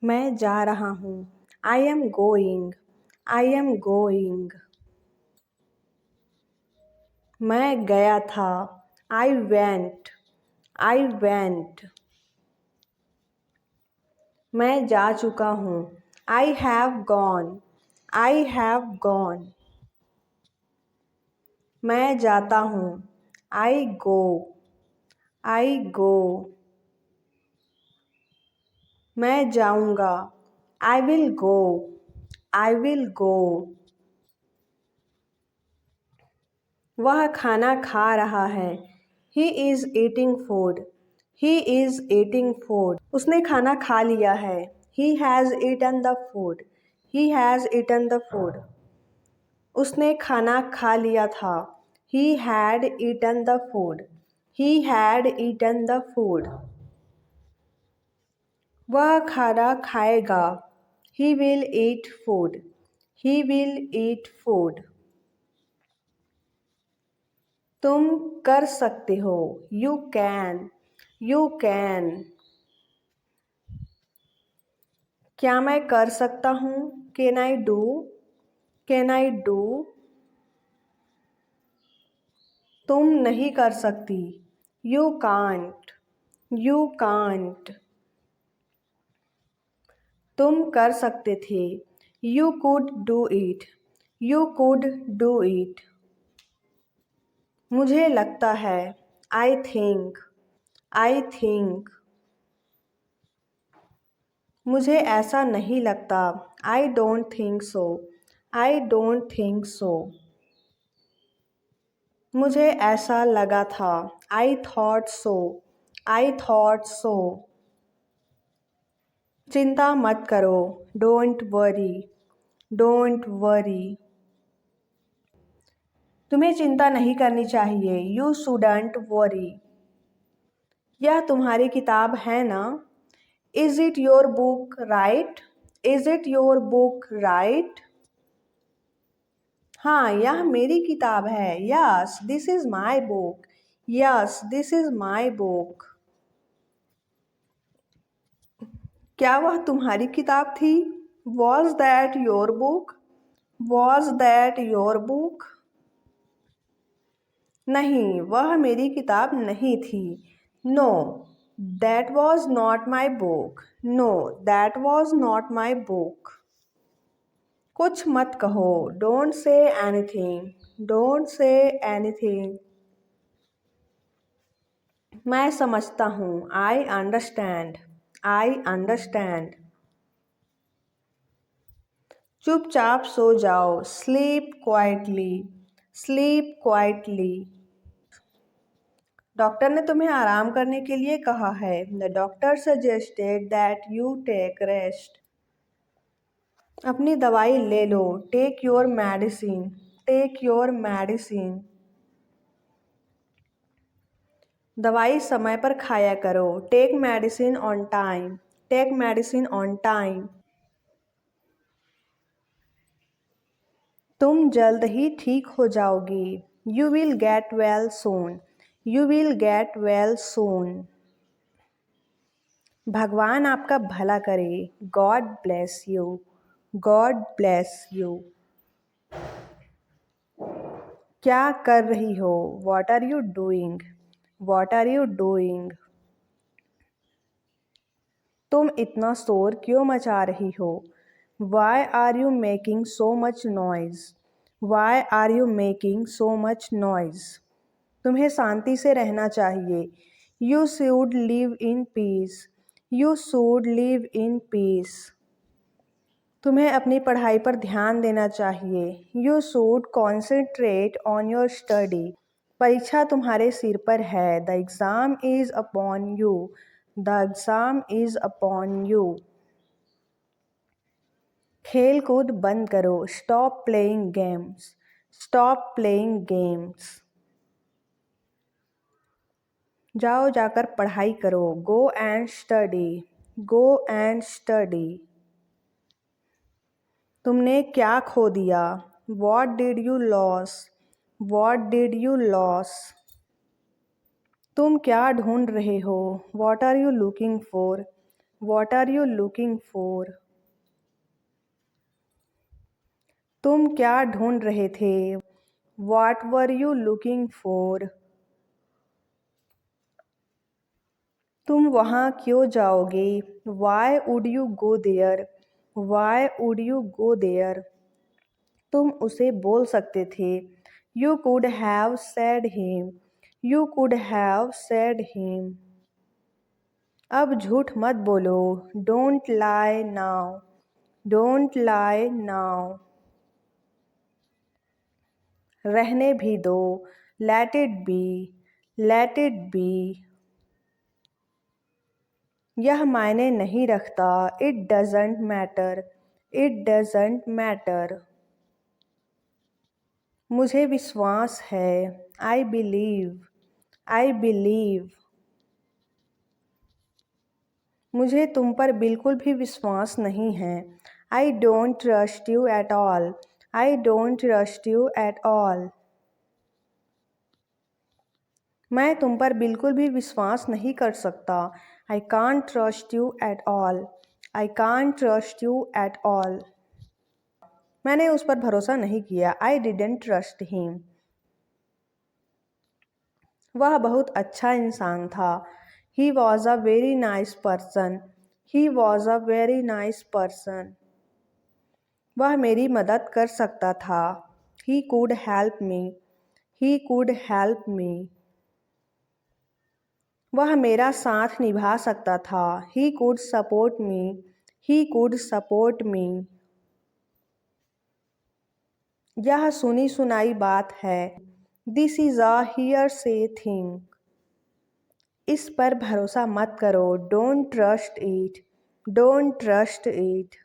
मैं जा रहा हूँ। I am going. I am going. मैं गया था। I went. I went. मैं जा चुका हूँ। I have gone. I have gone. मैं जाता हूँ। I go. I go. मैं जाऊँगा। I will go. I will go. वह खाना खा रहा है। He is eating food. He is eating food. उसने खाना खा लिया है। He has eaten the food. He has eaten the food. उसने खाना खा लिया था। He had eaten the food. He had eaten the food. वह खाना खाएगा। He will eat food. He will eat food. तुम कर सकते हो। You can. You can. क्या मैं कर सकता हूँ? Can I do? Can I do? तुम नहीं कर सकती। You can't. You can't. तुम कर सकते थे। You could do it. You could do it. मुझे लगता है। I think. I think. मुझे ऐसा नहीं लगता। I don't think so. I don't think so. मुझे ऐसा लगा था। I thought so. I thought so. चिंता मत करो। Don't worry. Don't worry. तुम्हें चिंता नहीं करनी चाहिए। You shouldn't worry. यह तुम्हारी किताब है ना? Is it your book right? Is it your book right? हाँ, यह मेरी किताब है। Yes this is my book. Yes this is my book. क्या वह तुम्हारी किताब थी? Was that your book? Was that your book? नहीं, वह मेरी किताब नहीं थी। Know that was not my book. Know that was not my book. कुछ मत कहो। Don't say anything. Don't say anything. मैं समझता हूँ। I understand. I understand. चुपचाप सो जाओ। Sleep quietly. Sleep quietly. Doctor ने तुम्हें आराम करने के लिए कहा है। The doctor suggested that you take rest. अपनी दवाई ले लो। Take your medicine. Take your medicine. दवाई समय पर खाया करो। Take medicine on time. Take medicine on time. तुम जल्द ही ठीक हो जाओगी। You will get well soon. You will get well सून। भगवान आपका भला करे। God bless you. God bless you. क्या कर रही हो? What are you doing? What are you doing? तुम इतना शोर क्यों मचा रही हो? Why are you making so much noise? Why are you making so much noise? तुम्हें शांति से रहना चाहिए। You should live in peace. You should live in peace. तुम्हें अपनी पढ़ाई पर ध्यान देना चाहिए। You should concentrate on your study. परीक्षा तुम्हारे सिर पर है। The exam is upon you. The exam is upon you. खेल कूद बंद करो। Stop playing games. Stop playing games. जाओ जाकर पढ़ाई करो। Go and study. Go and study. तुमने क्या खो दिया? What did you lose? What did you lose? तुम क्या ढूंढ रहे हो? What are you looking for? What are you looking for? तुम क्या ढूंढ रहे थे? What were you looking for? तुम वहाँ क्यों जाओगे? Why would you go there? Why would you go there? तुम उसे बोल सकते थे। You could have said him. You could have said him. अब झूठ मत बोलो। Don't lie now. Don't lie now. रहने भी दो। Let it be. Let it be. यह मायने नहीं रखता। It doesn't matter. It doesn't matter. मुझे विश्वास है। I believe. I believe. मुझे तुम पर बिल्कुल भी विश्वास नहीं है। I don't trust you at all. I don't trust you at all. मैं तुम पर बिल्कुल भी विश्वास नहीं कर सकता। I can't trust you at all. I can't trust you at all. मैंने उस पर भरोसा नहीं किया। I didn't trust him. वह बहुत अच्छा इंसान था। He was a very nice person. He was a very nice person. वह मेरी मदद कर सकता था। He could help me. He could help me. वह मेरा साथ निभा सकता था। He could support me. He could support me. यह सुनी सुनाई बात है। This is a hearsay thing. इस पर भरोसा मत करो। Don't trust it. Don't trust it.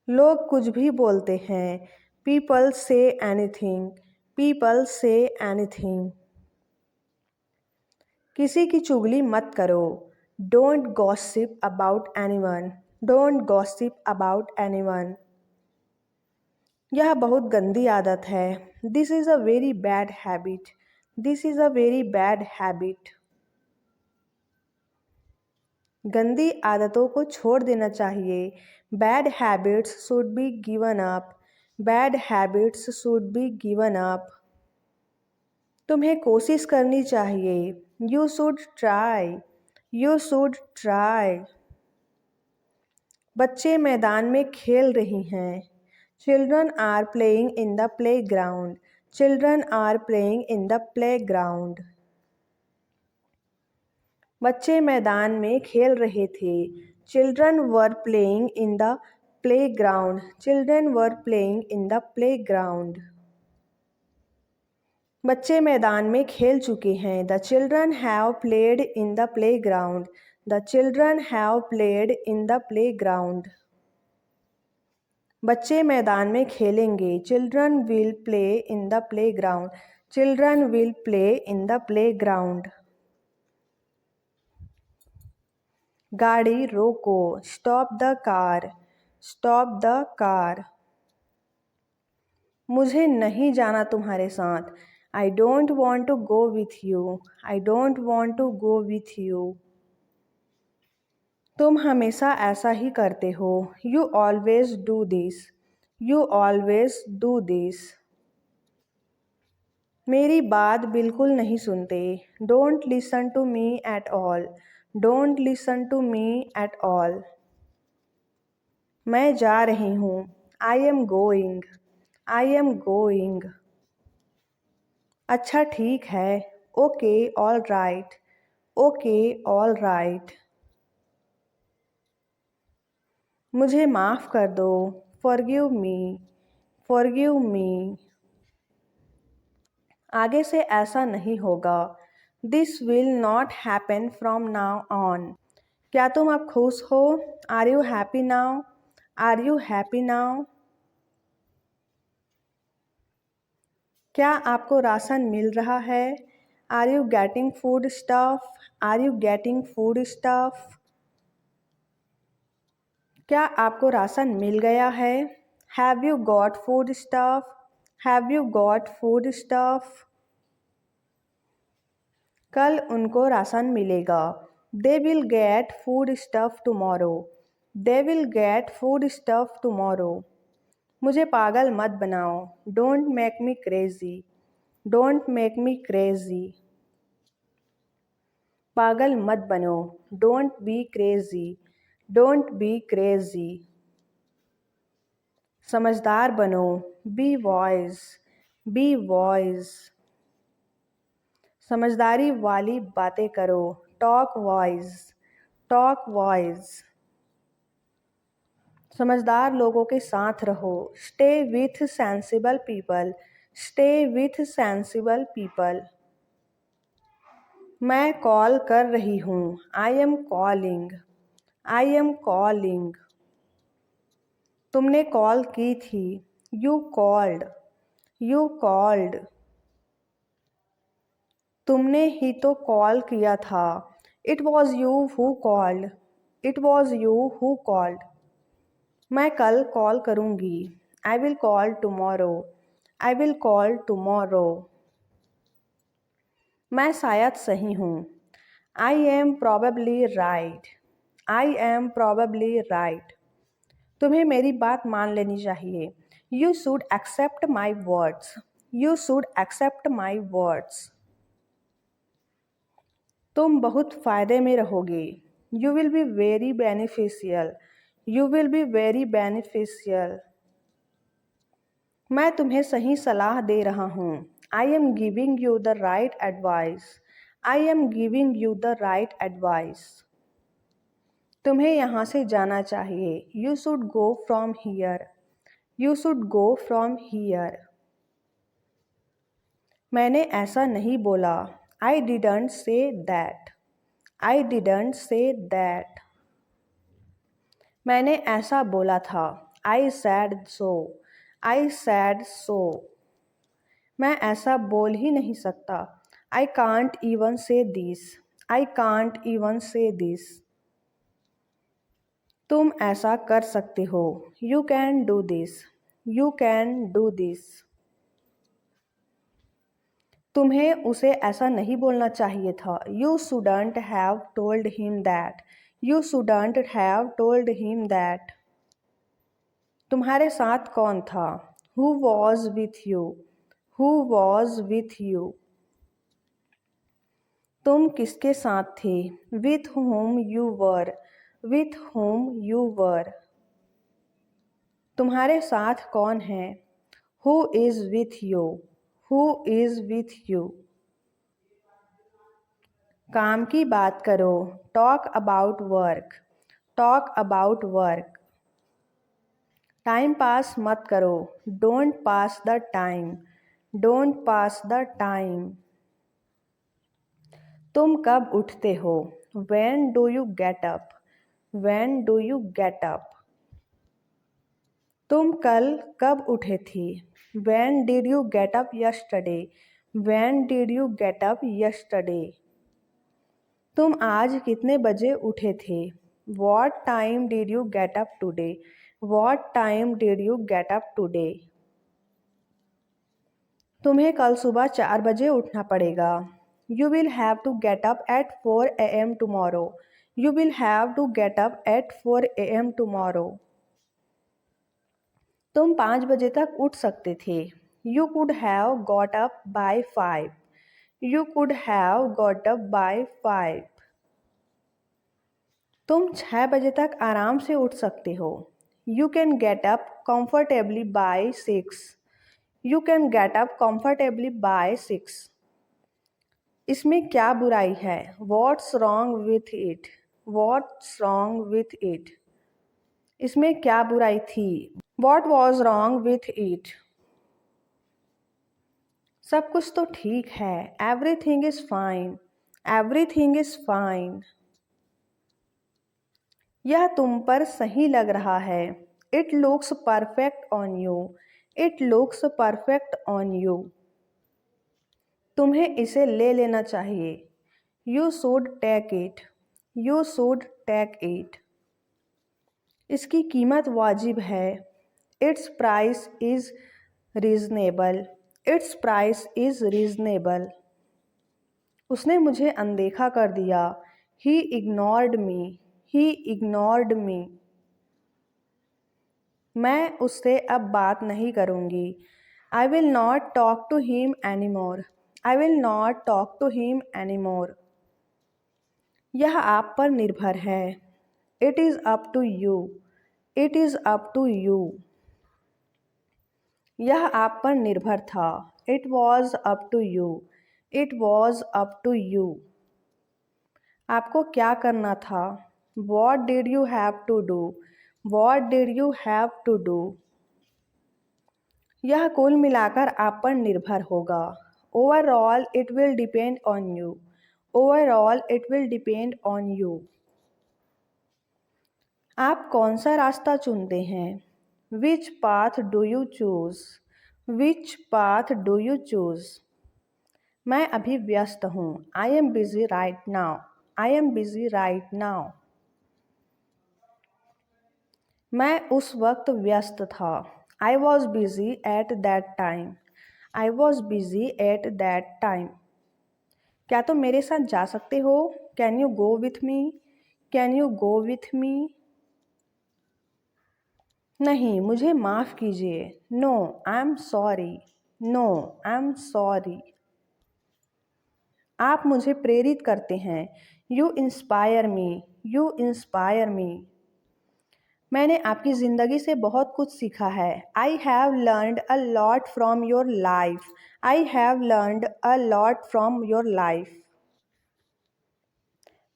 लोग कुछ भी बोलते हैं। People say anything. People say anything. किसी की चुगली मत करो। Don't gossip about anyone. Don't gossip about anyone. यह बहुत गंदी आदत है। This is a very bad habit. This is a very bad habit. गंदी आदतों को छोड़ देना चाहिए। Bad habits should be given up. Bad habits should be given up. तुम्हें कोशिश करनी चाहिए। You should try. You should try. बच्चे मैदान में खेल रही हैं। Children are playing in the playground. Children are playing in the playground. बच्चे मैदान में खेल रहे थे। Children were playing in the playground. Children were playing in the playground. बच्चे मैदान में खेल चुके हैं। The children have played in the playground. The children have played in the playground. बच्चे मैदान में खेलेंगे। Children will play in the playground. Children will play in the playground. गाड़ी रोको। Stop the car. Stop the car. मुझे नहीं जाना तुम्हारे साथ। I don't want to go with you. I don't want to go with you. तुम हमेशा ऐसा ही करते हो। You always do this. You always do this. मेरी बात बिल्कुल नहीं सुनते। Don't listen to me at all. Don't listen to me at all. मैं जा रही हूँ। I am going. I am going. अच्छा ठीक है। Okay, all right. Okay, all right. मुझे माफ़ कर दो। Forgive me. Forgive me. आगे से ऐसा नहीं होगा। This will not happen from now on. क्या तुम अब खुश हो? Are you happy now? Are you happy now? क्या आपको राशन मिल रहा है? Are you getting food stuff? Are you getting food stuff? क्या आपको राशन मिल गया है? Have you got food stuff? Have you got food stuff? कल उनको राशन मिलेगा। They will get food stuff tomorrow. They will get food stuff tomorrow. मुझे पागल मत बनाओ. Don't make me crazy. Don't make me crazy. पागल मत बनो. Don't be crazy. Don't be crazy. समझदार बनो. Be wise. Be wise. समझदारी वाली बातें करो. Talk wise. Talk wise. समझदार लोगों के साथ रहो. Stay with sensible people. Stay with sensible people. मैं कॉल कर रही हूँ. I am calling. I am calling. तुमने कॉल की थी. You called. You called. तुमने ही तो कॉल किया था. It was you who called. It was you who called. मैं कल कॉल करूँगी. I will call tomorrow. I will call tomorrow. मैं शायद सही हूँ. I am probably right. I am probably right. तुम्हें मेरी बात मान लेनी चाहिए. You should accept my words. You should accept my words. तुम बहुत फ़ायदे में रहोगे. You will be very beneficial. You will be very beneficial. मैं तुम्हें सही सलाह दे रहा हूँ. I am giving you the right advice. I am giving you the right advice. तुम्हें यहाँ से जाना चाहिए. You should go from here. You should go from here. मैंने ऐसा नहीं बोला. I didn't say that. I didn't say that. मैंने ऐसा बोला था. I said so. I said so. मैं ऐसा बोल ही नहीं सकता. I can't even say this. I can't even say this. तुम ऐसा कर सकते हो. You can do this. You can do this. तुम्हें उसे ऐसा नहीं बोलना चाहिए था. You shouldn't have told him that. You shouldn't have told him that. तुम्हारे साथ कौन था? Who was with you? Who was with you? तुम किसके साथ थे? With whom you were. With whom you were. तुम्हारे साथ कौन है? Who is with you? Who is with you? काम की बात करो. Talk about work. Talk about work. Time pass मत करो. Don't pass the time. Don't pass the time. तुम कब उठते हो? When do you get up? When do you get up? तुम कल कब उठे थे? When did you get up yesterday? When did you get up yesterday? तुम आज कितने बजे उठे थे? What time did you get up today? What time did you get up today? तुम्हें कल सुबह 4 बजे उठना पड़ेगा. You will have to get up at 4 a.m. tomorrow. You will have to get up at 4 a.m. tomorrow. तुम 5 बजे तक उठ सकते थे. You could have got up by 5. You could have got up by 5. तुम 6 बजे तक आराम से उठ सकते हो. You can get up comfortably by 6. You can get up comfortably by 6. इसमें क्या बुराई है? What's wrong with it? What's wrong with it? इसमें क्या बुराई थी? What was wrong with it? सब कुछ तो ठीक है. Everything is fine. Everything is fine. यह तुम पर सही लग रहा है. It looks perfect on you. It looks perfect on you. तुम्हें इसे ले लेना चाहिए. You should take it. You should take it. इसकी कीमत वाजिब है. Its price is reasonable. Its price is reasonable. उसने मुझे अनदेखा कर दिया. He ignored me. He ignored me. मैं उससे अब बात नहीं करूँगी. I will not talk to him anymore. I will not talk to him anymore. यह आप पर निर्भर है. It is up to you. It is up to you. यह आप पर निर्भर था. It was up to you. It was up to you. आपको क्या करना था? What did you have to do? What did you have to do? यह कुल मिलाकर आप पर निर्भर होगा. Overall it will depend on you. Overall it will depend on you. आप कौन सा रास्ता चुनते हैं? Which path do you choose? Which path do you choose? मैं अभी व्यस्त हूँ. I am busy right now. I am busy right now. मैं उस वक्त व्यस्त था. I was busy at that time. I was busy at that time. क्या तुम मेरे साथ जा सकते हो? Can you go with me? Can you go with me? नहीं, मुझे माफ़ कीजिए. No, I'm sorry. No, I'm sorry. आप मुझे प्रेरित करते हैं. You inspire me. You inspire me. मैंने आपकी ज़िंदगी से बहुत कुछ सीखा है. I have learned a lot from your life. I have learned a lot from your life.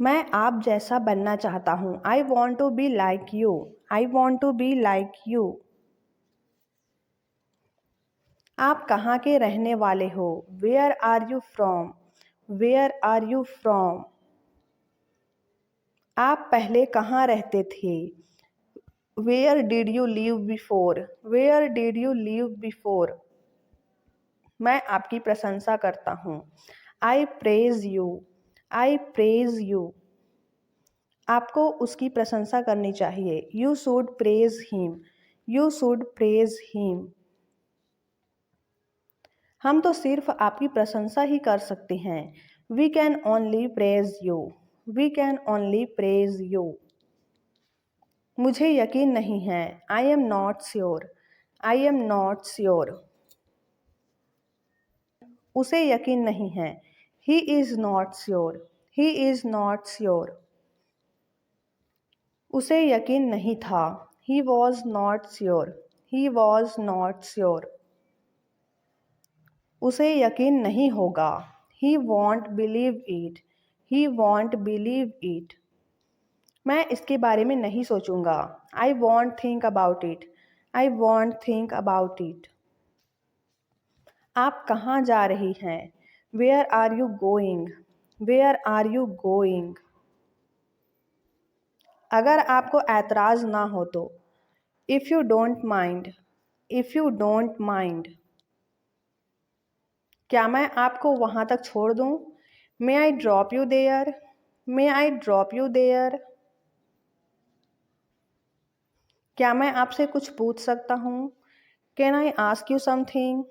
मैं आप जैसा बनना चाहता हूँ. I want to be like you. I want to be like you. आप कहाँ के रहने वाले हो? Where are you from? Where are you from? आप पहले कहाँ रहते थे? Where did you live before? Where did you live before? मैं आपकी प्रशंसा करता हूँ. I praise you. I praise you. आपको उसकी प्रशंसा करनी चाहिए. You should praise him. You should praise him. हम तो सिर्फ आपकी प्रशंसा ही कर सकते हैं. We can only praise you. We can only praise you. मुझे यकीन नहीं है. I am not sure. I am not sure. उसे यकीन नहीं है. He is not sure. He is not sure. उसे यकीन नहीं था. He was not sure. He was not sure. उसे यकीन नहीं होगा. He won't believe it. He won't believe it. मैं इसके बारे में नहीं सोचूंगा. I won't think about it. I won't think about it. आप कहाँ जा रही हैं? Where are you going? Where are you going? अगर आपको ऐतराज़ ना हो तो. If you don't mind. If you don't mind. क्या मैं आपको वहाँ तक छोड़ दूँ? May I drop you there? May I drop you there? क्या मैं आपसे कुछ पूछ सकता हूँ? Can I ask you something?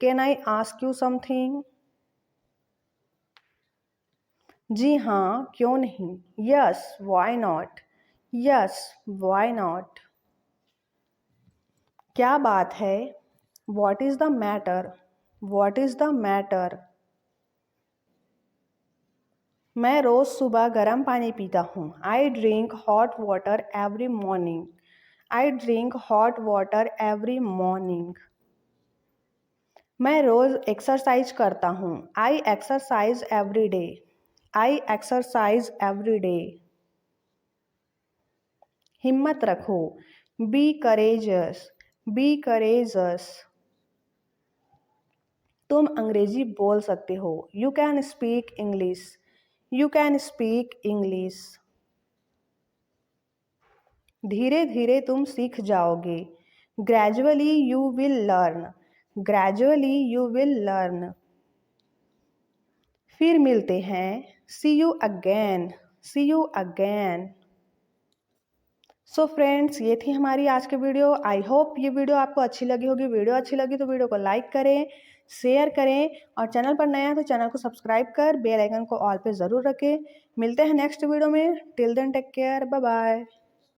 Can I ask you something? जी हाँ, क्यों नहीं? Yes, why not? Yes, why not? क्या बात है? What is the matter? What is the matter? मैं रोज़ सुबह गर्म पानी पीता हूँ. I drink hot water every morning. I drink hot water every morning. मैं रोज़ एक्सरसाइज करता हूँ. I exercise every day. I exercise every day. हिम्मत रखो. Be courageous. Be courageous. तुम अंग्रेजी बोल सकते हो. You can speak English. You can speak English. धीरे धीरे तुम सीख जाओगे. Gradually you will learn. Gradually you will learn. फिर मिलते हैं. See you again. See you again. So friends, ये थी हमारी आज की वीडियो. आई होप ये वीडियो आपको अच्छी लगी होगी. वीडियो अच्छी लगी तो वीडियो को लाइक करें, शेयर करें और चैनल पर नया है तो चैनल को सब्सक्राइब कर बेल आइकन को ऑल पे ज़रूर रखें। मिलते हैं नेक्स्ट वीडियो में। Till then take care, bye bye.